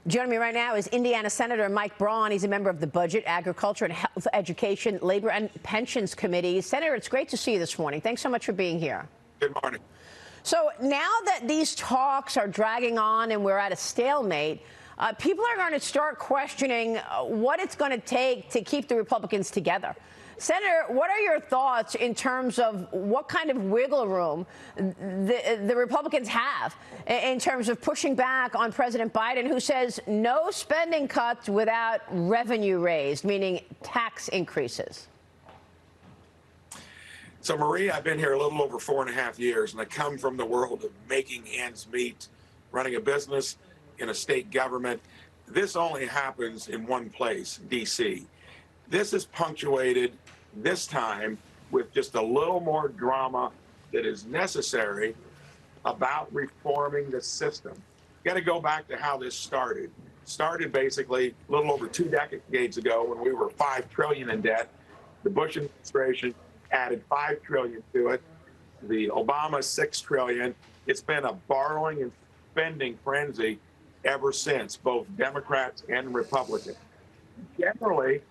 Joining me right now is Indiana Senator Mike Braun. He's a member of the Budget, Agriculture, and Health, Education, Labor, and Pensions Committees. Senator, it's great to see you this morning. Thanks so much for being here. Good morning. So now that these talks are dragging on and we're at a stalemate, people are going to start questioning what it's going to take to keep the Republicans together. Senator, what are your thoughts in terms of what kind of wiggle room the Republicans have in terms of pushing back on President Biden, who says no spending cuts without revenue raised, meaning tax increases? So, Marie, I've been here a little over 4.5 years, and I come from the world of making ends meet, running a business in a state government. This only happens in one place, D.C. This is punctuated this time with just a little more drama that is necessary about reforming the system. You got to go back to how this started. Started basically a little over 2 decades ago when we were $5 trillion in debt. The Bush administration added $5 trillion to it. The Obama $6 trillion. It's been a borrowing and spending frenzy ever since, both Democrats and Republicans. Generally,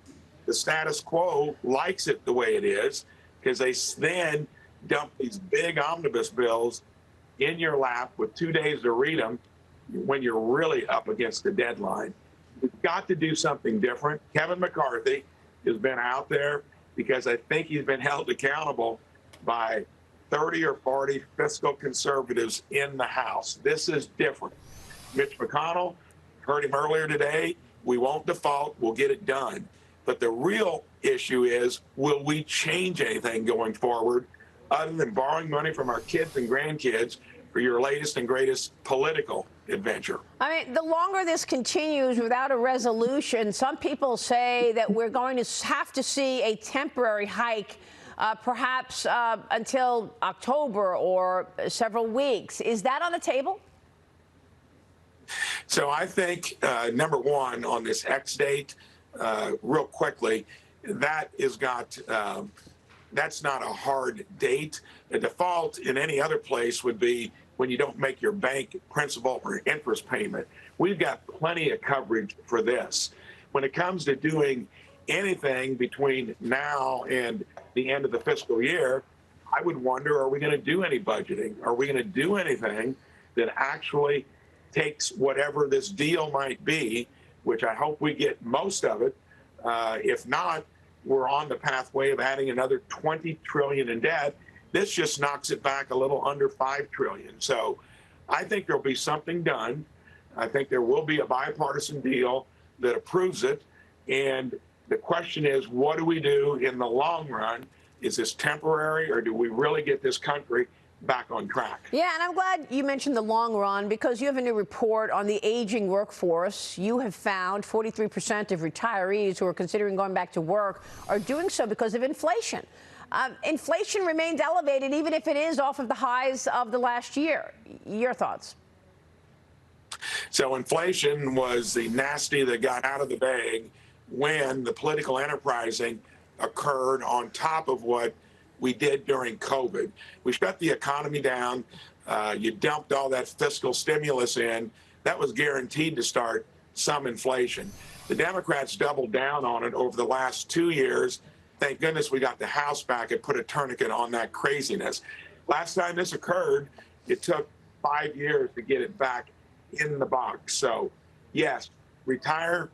the status quo likes it the way it is because they then dump these big omnibus bills in your lap with 2 days to read them when you're really up against the deadline. We've got to do something different. Kevin McCarthy has been out there because I think he's been held accountable by 30 or 40 fiscal conservatives in the House. This is different. Mitch McConnell, heard him earlier today, we won't default, we'll get it done. But the real issue is, will we change anything going forward other than borrowing money from our kids and grandkids for your latest and greatest political adventure? I mean, the longer this continues without a resolution, some people say that we're going to have to see a temporary hike, perhaps until October or several weeks. Is that on the table? So I think, number one, on this X date, real quickly, that is got that's not a hard date. The default in any other place would be when you don't make your bank principal or interest payment. We've got plenty of coverage for this. When it comes to doing anything between now and the end of the fiscal year, I would wonder, are we going to do any budgeting? Are we going to do anything that actually takes whatever this deal might be, which I hope we get most of it. If not, we're on the pathway of adding another $20 trillion in debt. This just knocks it back a little under $5 trillion. So I think there'll be something done. I think there will be a bipartisan deal that approves it. And the question is, what do we do in the long run? Is this temporary, or do we really get this country back on track? Yeah, and I'm glad you mentioned the long run, because you have a new report on the aging workforce. You have found 43% of retirees who are considering going back to work are doing so because of inflation. Inflation remains elevated, even if it is off of the highs of the last year. Your thoughts? So inflation was the nasty that got out of the bag when the political enterprising occurred on top of what we did during COVID. We shut the economy down. You dumped all that fiscal stimulus in. That was guaranteed to start some inflation. The Democrats doubled down on it over the last 2 years. Thank goodness we got the House back and put a tourniquet on that craziness. Last time this occurred, it took 5 years to get it back in the box. So, yes, retirement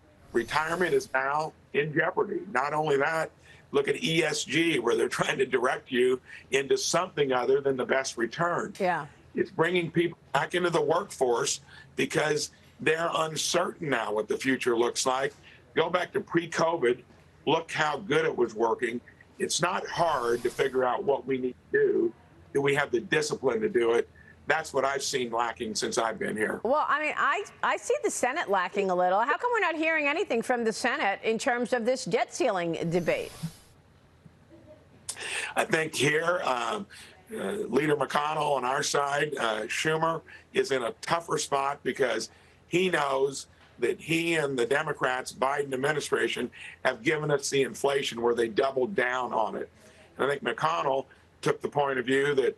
is now in jeopardy. Not only that, look at ESG, where they're trying to direct you into something other than the best return. Yeah. It's bringing people back into the workforce because they're uncertain now what the future looks like. Go back to pre-COVID, look how good it was working. It's not hard to figure out what we need to do. Do we have the discipline to do it? That's what I've seen lacking since I've been here. Well, I mean, I see the Senate lacking a little. How come we're not hearing anything from the Senate in terms of this debt ceiling debate? I think here, Leader McConnell on our side, Schumer, is in a tougher spot because he knows that he and the Democrats, Biden administration, have given us the inflation where they doubled down on it. And I think McConnell took the point of view that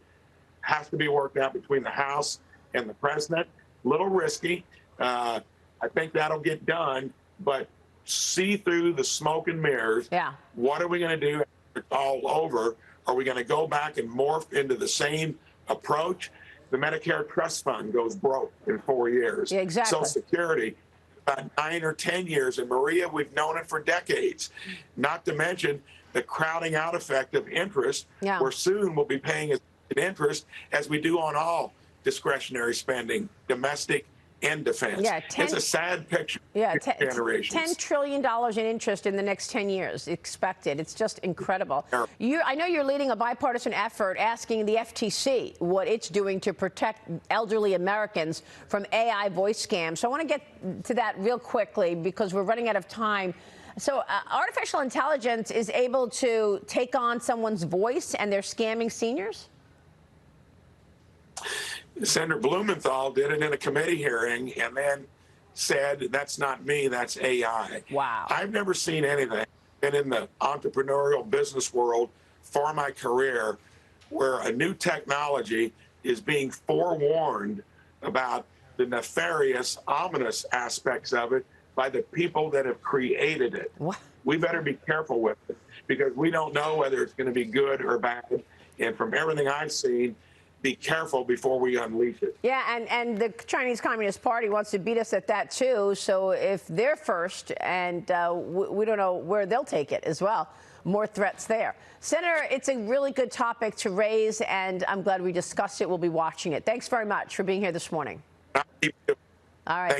has to be worked out between the House and the president. A little risky. I think that'll get done, but see through the smoke and mirrors. Yeah. What are we going to do after it's all over? Are we going to go back and morph into the same approach? The Medicare Trust Fund goes broke in 4 years. Yeah, exactly. Social Security, about 9 or 10 years. And Maria, we've known it for decades. Not to mention the crowding out effect of interest, where soon we'll be paying as much interest as we do on all discretionary spending, domestic and defense. Yeah, it's a sad picture. Yeah, generations. $10 trillion in interest in the next 10 years expected. It's just incredible. I know you're leading a bipartisan effort asking the FTC what it's doing to protect elderly Americans from AI voice scams. So I want to get to that real quickly because we're running out of time. So artificial intelligence is able to take on someone's voice and they're scamming seniors? Senator Blumenthal did it in a committee hearing and then said, that's not me, that's AI. Wow. I've never seen anything. Been in the entrepreneurial business world for my career where a new technology is being forewarned about the nefarious, ominous aspects of it by the people that have created it. What? We better be careful with it because we don't know whether it's going to be good or bad. And from everything I've seen, be careful before we unleash it. Yeah, and the Chinese Communist Party wants to beat us at that, too. So if they're first, and we don't know where they'll take it as well, more threats there. Senator, it's a really good topic to raise, and I'm glad we discussed it. We'll be watching it. Thanks very much for being here this morning. All right.